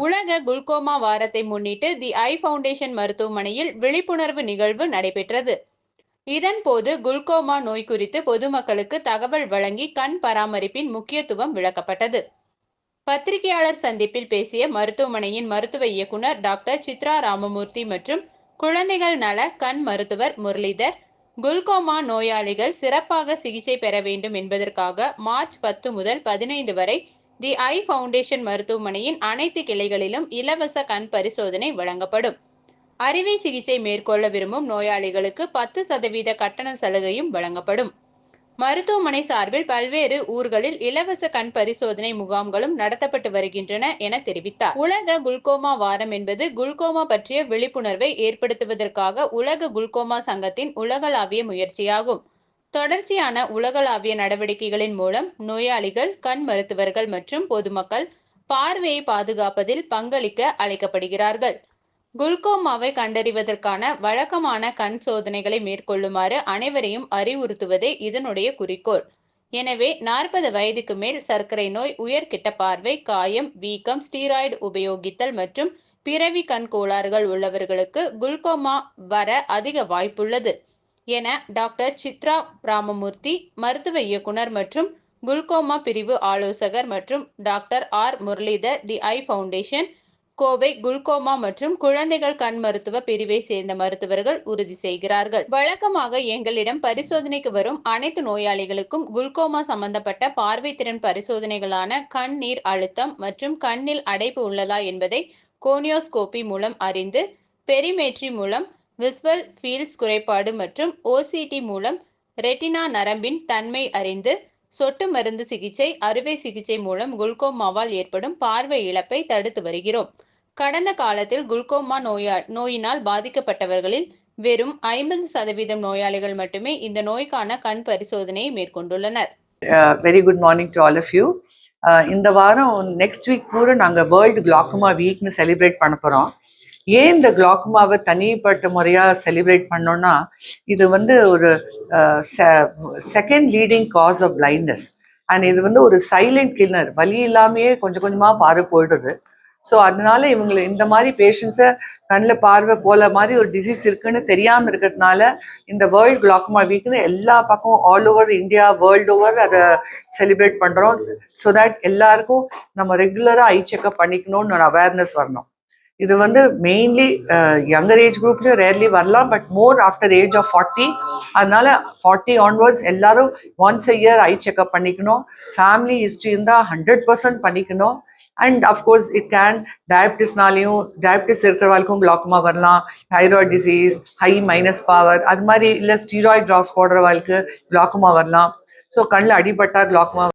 உலக குளுக்கோமா வாரத்தை முன்னிட்டு தி ஐ ஃபவுண்டேஷன் மருத்துவமனையில் விழிப்புணர்வு நிகழ்வு நடைபெற்றது. இதன்போது குளுக்கோமா நோய் குறித்து பொதுமக்களுக்கு தகவல் வழங்கி கண் பராமரிப்பின் முக்கியத்துவம் விளக்கப்பட்டது. பத்திரிகையாளர் சந்திப்பில் பேசிய மருத்துவமனையின் மருத்துவ இயக்குனர் டாக்டர் சித்ரா ராமமூர்த்தி மற்றும் குழந்தைகள் நல கண் மருத்துவர் முரளிதர், குளுக்கோமா நோயாளிகள் சிறப்பாக சிகிச்சை பெற வேண்டும் என்பதற்காக மார்ச் 10 முதல் 15 வரை தி ஐ ஃபவுண்டேஷன் மருத்துவமனையின் அனைத்து கிளைகளிலும் இலவச கண் பரிசோதனை வழங்கப்படும். அறுவை சிகிச்சை மேற்கொள்ள விரும்பும் நோயாளிகளுக்கு 10% கட்டண சலுகையும் வழங்கப்படும். மருத்துவமனை சார்பில் பல்வேறு ஊர்களில் இலவச கண் பரிசோதனை முகாம்களும் நடத்தப்பட்டு வருகின்றன என தெரிவித்தார். உலக குளுக்கோமா வாரம் என்பது குளுக்கோமா பற்றிய விழிப்புணர்வை ஏற்படுத்துவதற்காக உலக குளுக்கோமா சங்கத்தின் உலகளாவிய முயற்சியாகும். தொடர்ச்சியான உலகளாவிய நடவடிக்கைகளின் மூலம் நோயாளிகள், கண் மருத்துவர்கள் மற்றும் பொதுமக்கள் பார்வையை பாதுகாப்பதில் பங்களிக்க அழைக்கப்படுகிறார்கள். குளுக்கோமாவை கண்டறிவதற்கான வழக்கமான கண் சோதனைகளை மேற்கொள்ளுமாறு அனைவரையும் அறிவுறுத்துவதே இதனுடைய குறிக்கோள். எனவே 40 வயதுக்கு மேல் சர்க்கரை நோய், உயர் கிட்ட பார்வை, காயம், வீக்கம், ஸ்டீராய்டு உபயோகித்தல் மற்றும் பிறவி கண் கோளாறுகள் உள்ளவர்களுக்கு குளுக்கோமா வர அதிக வாய்ப்புள்ளது என டாக்டர் சித்ரா ராமமூர்த்தி, மருத்துவ இயக்குனர் மற்றும் குளுக்கோமா பிரிவு ஆலோசகர் மற்றும் டாக்டர் ஆர் முரளிதர், தி ஐ ஃபவுண்டேஷன் கோவை குளுக்கோமா மற்றும் குழந்தைகள் கண் மருத்துவ பிரிவை சேர்ந்த மருத்துவர்கள் உறுதி செய்கிறார்கள். வழக்கமாக எங்களிடம் பரிசோதனைக்கு வரும் அனைத்து நோயாளிகளுக்கும் குளுக்கோமா சம்பந்தப்பட்ட பார்வைத்திறன் பரிசோதனைகளான கண் நீர் அழுத்தம் மற்றும் கண்ணில் அடைப்பு உள்ளதா என்பதை கோனியோஸ்கோபி மூலம் அறிந்து, பெரிமெட்ரி மூலம் விசுவல் ஃபீல்ட்ஸ் குறைபாடு மற்றும் ஓசிடி மூலம் ரெட்டினா நரம்பின் தன்மை அறிந்து, சொட்டு மருந்து சிகிச்சை, அறுவை சிகிச்சை மூலம் குளுக்கோமாவால் ஏற்படும் பார்வை இழப்பை தடுத்து வருகிறோம். கடந்த காலத்தில் குளுக்கோமா நோயினால் பாதிக்கப்பட்டவர்களில் வெறும் 50% நோயாளிகள் மட்டுமே இந்த நோய்க்கான கண் பரிசோதனையை மேற்கொண்டுள்ளனர். Very good morning to all of you. இந்த வாரம் நெக்ஸ்ட் வீக் பூரா நாங்கள் வேர்ல்டு குளோக்கோமா வீக்னு செலிப்ரேட் பண்ண போகிறோம். ஏன் இந்த குளோக்கோமாவை தனிப்பட்ட முறையாக செலிப்ரேட் பண்ணோன்னா, இது ஒரு second leading cause of blindness and இது ஒரு சைலண்ட் கில்லர். வலி இல்லாமையே கொஞ்சம் கொஞ்சமாக பார்வை போயிடுது. ஸோ அதனால இவங்களை இந்த மாதிரி பேஷண்ட்ஸை கண்ணில் பார்வை போல மாதிரி ஒரு டிசீஸ் இருக்குன்னு தெரியாமல் இருக்கிறதுனால இந்த வேர்ல்டு குளோக்கோமா வீக்னு எல்லா பக்கமும் all over India, world over அதை செலிப்ரேட் பண்ணுறோம். ஸோ தட் எல்லாருக்கும் நம்ம ரெகுலராக ஐ செக்அப் பண்ணிக்கணும்னு ஒரு அவேர்னஸ் வரணும். இது மெயின்லி யங்கர் ஏஜ் குரூப்லேயும் ரேர்லி வரலாம், but more after age of 40. அதனால 40 ஆன்வர்ட்ஸ் எல்லாரும் once a year eye checkup பண்ணிக்கணும். ஃபேமிலி ஹிஸ்ட்ரி இருந்தால் 100% பண்ணிக்கணும். And of course it can diabetes இருக்கிறவங்களுக்கும் குளோக்கோமா வரலாம், thyroid disease, high minus power, அது மாதிரி இல்லை ஸ்டீராய்டு ட்ராப்ஸ் போடுறவங்களுக்கு குளோக்கோமா வரலாம். ஸோ கண்ணில் அடிபட்டா குளோக்கோமா